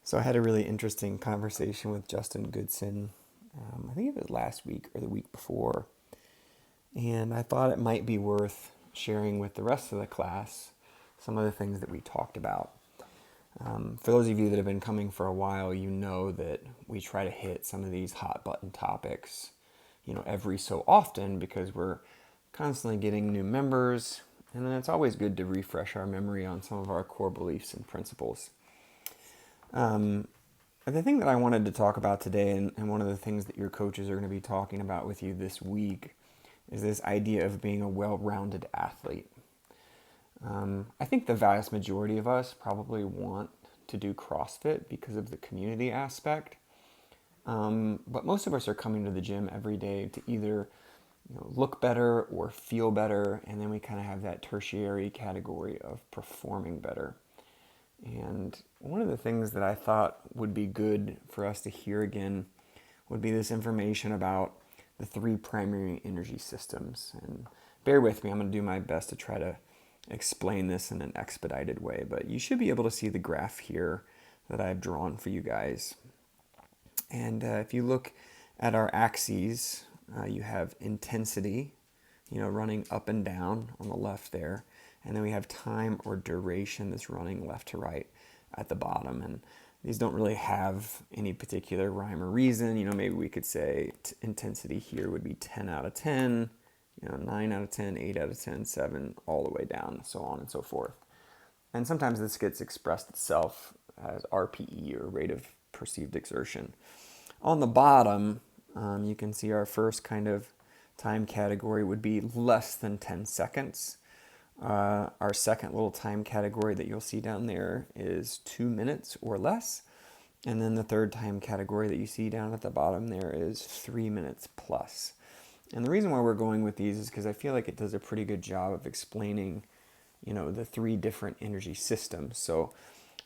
So I had a really interesting conversation with Justin Goodson. I think it was last week or the week before, and I thought it might be worth sharing with the rest of the class some of the things that we talked about. For those of you that have been coming for a while, you know that we try to hit some of these hot button topics, every so often because we're constantly getting new members, and then it's always good to refresh our memory on some of our core beliefs and principles. The thing that I wanted to talk about today, and one of the things that your coaches are going to be talking about with you this week, is this idea of being a well-rounded athlete. I think the vast majority of us probably want to do CrossFit because of the community aspect. But most of us are coming to the gym every day to either look better or feel better, and then we kind of have that tertiary category of performing better. And one of the things that I thought would be good for us to hear again would be this information about the three primary energy systems. And bear with me, I'm going to do my best to try to explain this in an expedited way, but you should be able to see the graph here that I've drawn for you guys. And if you look at our axes, you have intensity, running up and down on the left there. And then we have time or duration that's running left to right at the bottom. And these don't really have any particular rhyme or reason. Maybe we could say intensity here would be 10 out of 10, 9 out of 10, 8 out of 10, 7, all the way down, so on and so forth. And sometimes this gets expressed itself as RPE, or rate of perceived exertion. On the bottom, you can see our first kind of time category would be less than 10 seconds. Our second little time category that you'll see down there is 2 minutes or less. And then the third time category that you see down at the bottom there is 3 minutes plus. And the reason why we're going with these is because I feel like it does a pretty good job of explaining, the three different energy systems. So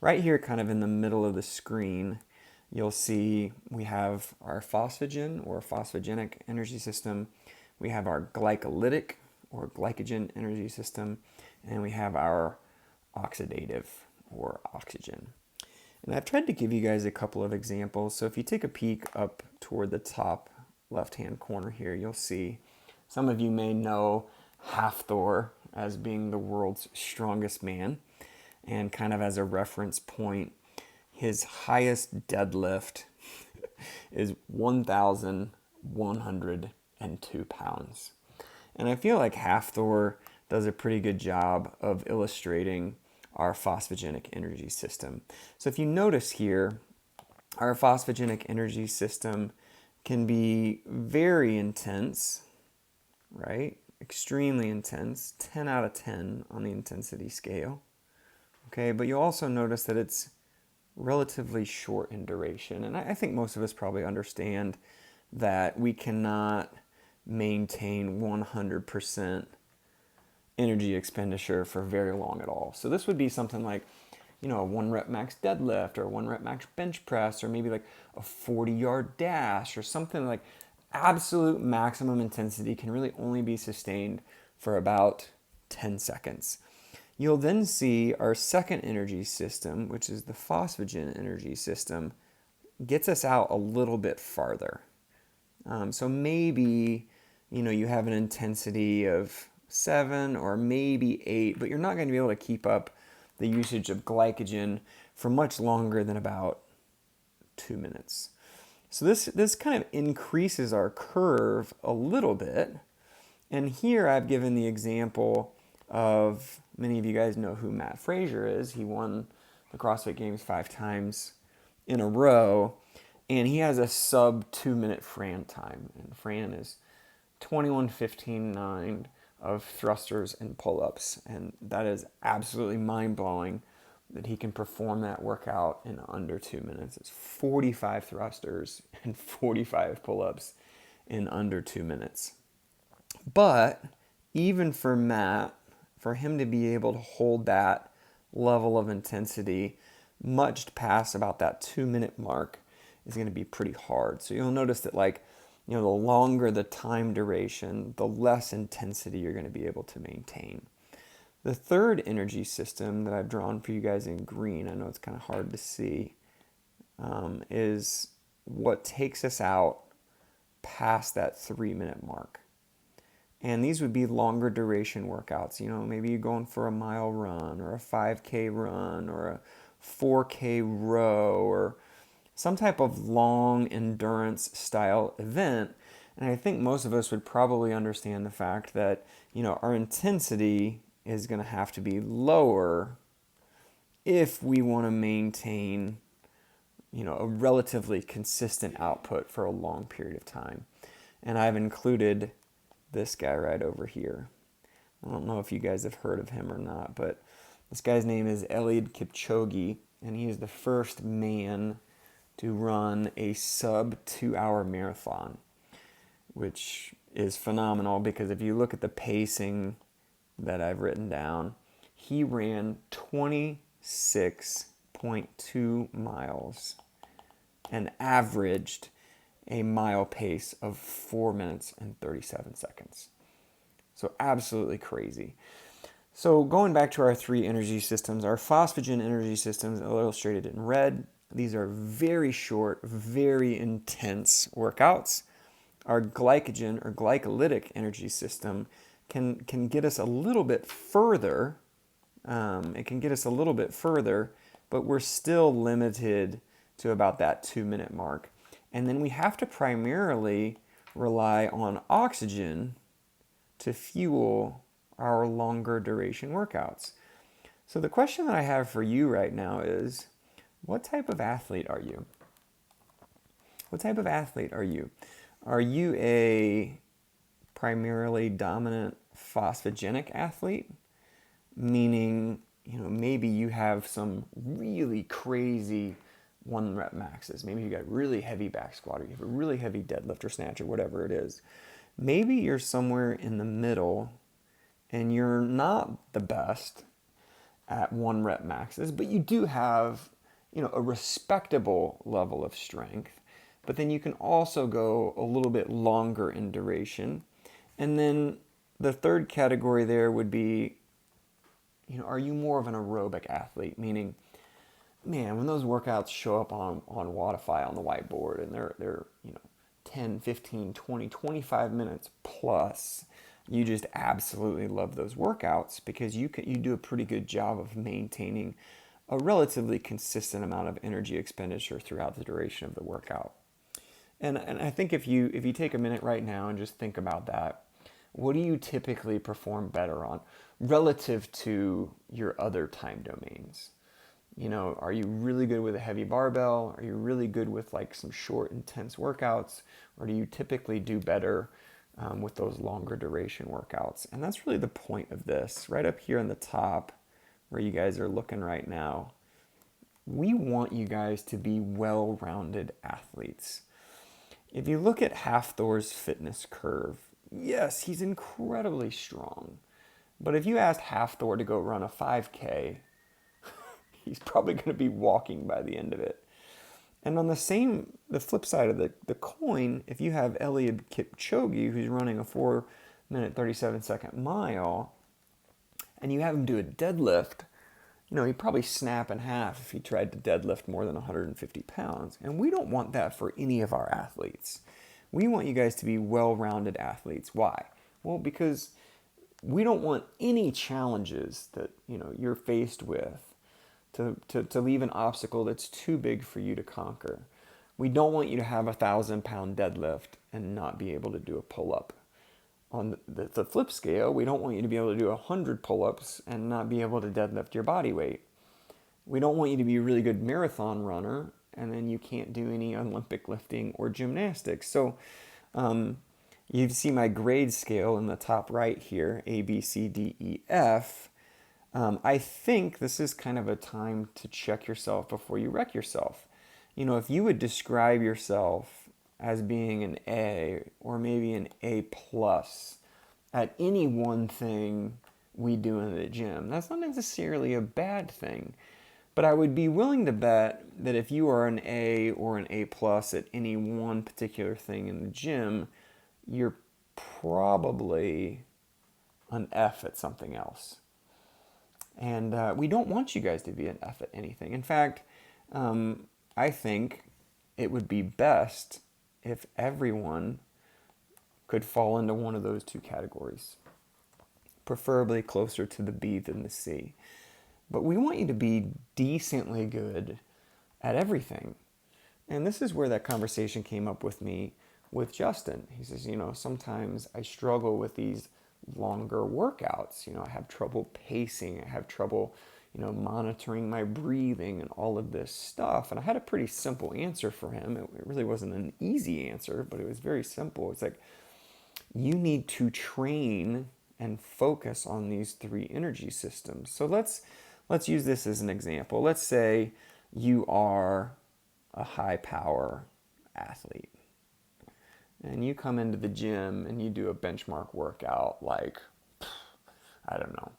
right here, kind of in the middle of the screen, you'll see we have our phosphagen or phosphogenic energy system. We have our glycolytic or glycogen energy system, and we have our oxidative or oxygen. And I've tried to give you guys a couple of examples. So if you take a peek up toward the top left-hand corner here, you'll see some of you may know Hafthor as being the world's strongest man. And kind of as a reference point, his highest deadlift is 1,102 pounds. And I feel like Hafthor does a pretty good job of illustrating our phosphogenic energy system. So if you notice here, our phosphogenic energy system can be very intense, right? Extremely intense, 10 out of 10 on the intensity scale. Okay, but you'll also notice that it's relatively short in duration. And I think most of us probably understand that we cannot maintain 100% energy expenditure for very long at all. So this would be something like, a 1 rep max deadlift, or 1 rep max bench press, or maybe like a 40-yard dash, or something like absolute maximum intensity can really only be sustained for about 10 seconds. You'll then see our second energy system, which is the phosphagen energy system, gets us out a little bit farther. So maybe, you have an intensity of 7 or maybe 8, but you're not going to be able to keep up the usage of glycogen for much longer than about 2 minutes. So this kind of increases our curve a little bit. And here I've given the example of, many of you guys know who Matt Frazier is. He won the CrossFit Games 5 times in a row. And he has a sub 2 minute Fran time. And Fran is 21:15.9 of thrusters and pull-ups. And that is absolutely mind-blowing that he can perform that workout in under 2 minutes. It's 45 thrusters and 45 pull-ups in under 2 minutes. But even for Matt, for him to be able to hold that level of intensity much past about that 2 minute mark is going to be pretty hard. So you'll notice that the longer the time duration, the less intensity you're going to be able to maintain. The third energy system that I've drawn for you guys in green, I know it's kind of hard to see, is what takes us out past that 3 minute mark. And these would be longer duration workouts. Maybe you're going for a mile run or a 5K run or a 4K row or some type of long endurance style event. And I think most of us would probably understand the fact that, our intensity is going to have to be lower if we want to maintain, a relatively consistent output for a long period of time. And I've included this guy right over here. I don't know if you guys have heard of him or not, but this guy's name is Eliud Kipchoge, and he is the first man to run a sub 2 hour marathon, which is phenomenal because if you look at the pacing that I've written down, he ran 26.2 miles and averaged a mile pace of 4 minutes and 37 seconds. So absolutely crazy. So going back to our three energy systems, our phosphagen energy systems illustrated in red. These are very short, very intense workouts. Our glycogen or glycolytic energy system can get us a little bit further. It can get us a little bit further, but we're still limited to about that 2 minute mark. And then we have to primarily rely on oxygen to fuel our longer duration workouts. So the question that I have for you right now is, what type of athlete are you? What type of athlete are you? Are you a primarily dominant phosphogenic athlete? Meaning, maybe you have some really crazy 1 rep maxes. Maybe you got really heavy back squat, or you have a really heavy deadlift or snatch, or whatever it is. Maybe you're somewhere in the middle and you're not the best at 1 rep maxes, but you do have, a respectable level of strength. But then you can also go a little bit longer in duration. And then the third category there would be, are you more of an aerobic athlete? Meaning, man, when those workouts show up on Wodify on the whiteboard and they're 10, 15, 20, 25 minutes plus, you just absolutely love those workouts because you do a pretty good job of maintaining a relatively consistent amount of energy expenditure throughout the duration of the workout. And I think if you take a minute right now and just think about that, what do you typically perform better on relative to your other time domains? Are you really good with a heavy barbell? Are you really good with like some short, intense workouts? Or do you typically do better with those longer duration workouts? And that's really the point of this. Right up here on the top, where you guys are looking right now, we want you guys to be well-rounded athletes. If you look at Hafthor's fitness curve, yes, he's incredibly strong. But if you asked Hafthor to go run a 5K, he's probably going to be walking by the end of it. And on the flip side of the coin, if you have Eliud Kipchoge, who's running a 4 minute 37 second mile, and you have him do a deadlift, he'd probably snap in half if he tried to deadlift more than 150 pounds. And we don't want that for any of our athletes. We want you guys to be well-rounded athletes. Why? Well, because we don't want any challenges that, you're faced with to leave an obstacle that's too big for you to conquer. We don't want you to have a 1,000-pound deadlift and not be able to do a pull-up. On the flip scale, we don't want you to be able to do 100 pull-ups and not be able to deadlift your body weight. We don't want you to be a really good marathon runner and then you can't do any Olympic lifting or gymnastics. So you see my grade scale in the top right here, A, B, C, D, E, F. I think this is kind of a time to check yourself before you wreck yourself. If you would describe yourself as being an A or maybe an A plus at any one thing we do in the gym, that's not necessarily a bad thing. But I would be willing to bet that if you are an A or an A plus at any one particular thing in the gym, you're probably an F at something else. And we don't want you guys to be an F at anything. In fact, I think it would be best if everyone could fall into one of those two categories, preferably closer to the B than the C. But we want you to be decently good at everything. And this is where that conversation came up with me with Justin. He says, sometimes I struggle with these longer workouts. I have trouble pacing. I have trouble, monitoring my breathing and all of this stuff. And I had a pretty simple answer for him. It really wasn't an easy answer, but it was very simple. It's like, you need to train and focus on these three energy systems. So let's use this as an example. Let's say you are a high power athlete and you come into the gym and you do a benchmark workout like, I don't know,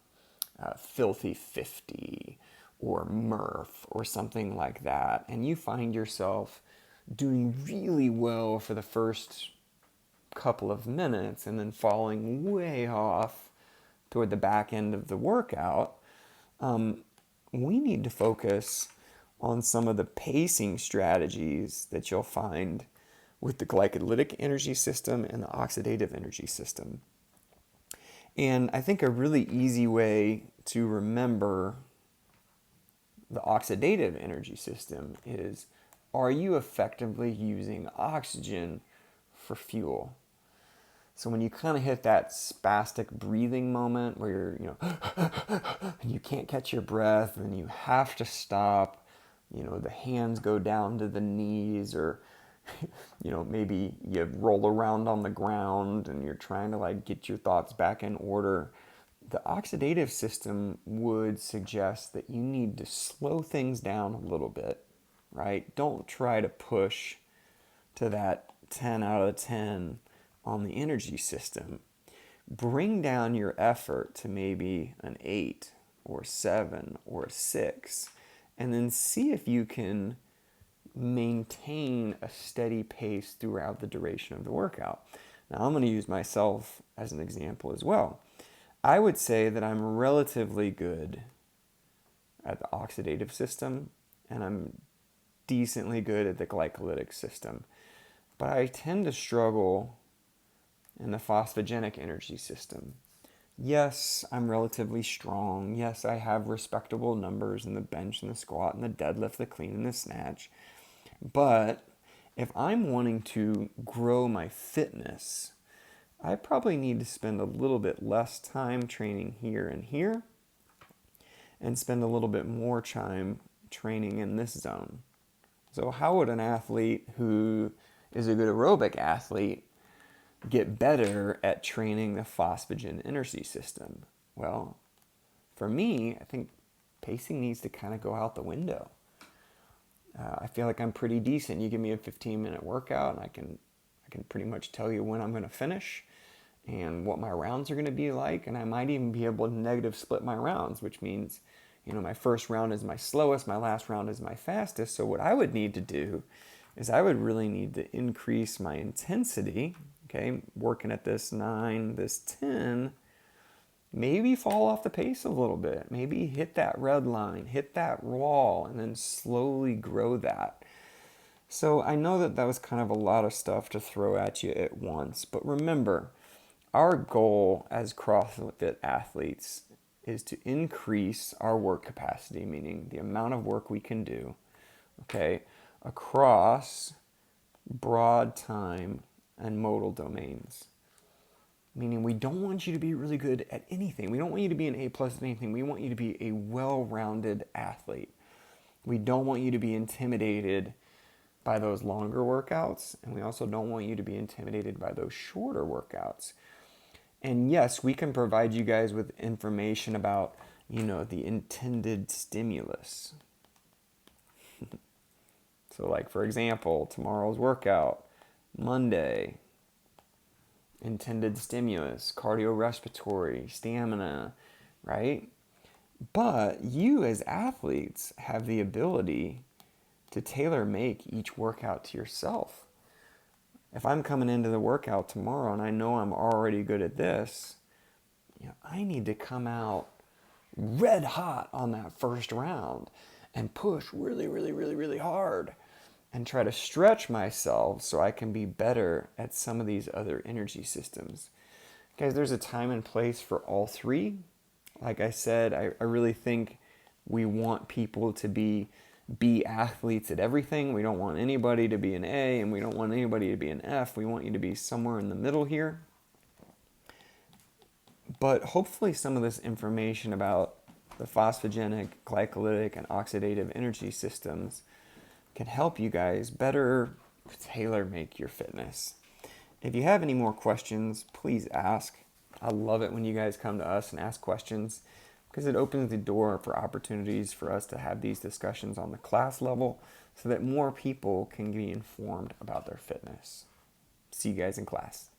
Filthy 50 or Murph or something like that, and you find yourself doing really well for the first couple of minutes and then falling way off toward the back end of the workout, we need to focus on some of the pacing strategies that you'll find with the glycolytic energy system and the oxidative energy system. And I think a really easy way to remember the oxidative energy system is, are you effectively using oxygen for fuel? So when you kind of hit that spastic breathing moment where you're, and you can't catch your breath and you have to stop, the hands go down to the knees, or, maybe you roll around on the ground and you're trying to get your thoughts back in order. The oxidative system would suggest that you need to slow things down a little bit, right? Don't try to push to that 10 out of 10 on the energy system. Bring down your effort to maybe an 8 or 7 or 6, and then see if you can maintain a steady pace throughout the duration of the workout. Now, I'm going to use myself as an example as well. I would say that I'm relatively good at the oxidative system, and I'm decently good at the glycolytic system. But I tend to struggle in the phosphogenic energy system. Yes, I'm relatively strong. Yes, I have respectable numbers in the bench and the squat and the deadlift, the clean and the snatch. But if I'm wanting to grow my fitness, I probably need to spend a little bit less time training here and here and spend a little bit more time training in this zone. So how would an athlete who is a good aerobic athlete get better at training the phosphagen energy system? Well, for me, I think pacing needs to kind of go out the window. I feel like I'm pretty decent. You give me a 15-minute workout and I can pretty much tell you when I'm going to finish and what my rounds are going to be like, and I might even be able to negative split my rounds, which means, my first round is my slowest, my last round is my fastest. So what I would need to do is I would really need to increase my intensity, okay, working at this 9, this 10, maybe fall off the pace a little bit, maybe hit that red line, hit that wall, and then slowly grow that. So I know that was kind of a lot of stuff to throw at you at once, but remember, our goal as CrossFit athletes is to increase our work capacity, meaning the amount of work we can do, okay, across broad time and modal domains. Meaning we don't want you to be really good at anything. We don't want you to be an A+ at anything. We want you to be a well-rounded athlete. We don't want you to be intimidated by those longer workouts, and we also don't want you to be intimidated by those shorter workouts. And yes, we can provide you guys with information about, the intended stimulus. So for example, tomorrow's workout, Monday, intended stimulus, cardiorespiratory, stamina, right? But you as athletes have the ability to tailor make each workout to yourself. If I'm coming into the workout tomorrow and I know I'm already good at this, I need to come out red hot on that first round and push really, really, really, really hard. and try to stretch myself so I can be better at some of these other energy systems. Guys, there's a time and place for all three. Like I said, I really think we want people to be B athletes at everything. We don't want anybody to be an A and we don't want anybody to be an F. We want you to be somewhere in the middle here. But hopefully some of this information about the phosphogenic, glycolytic, and oxidative energy systems can help you guys better tailor make your fitness. If you have any more questions, please ask. I love it when you guys come to us and ask questions because it opens the door for opportunities for us to have these discussions on the class level so that more people can be informed about their fitness. See you guys in class.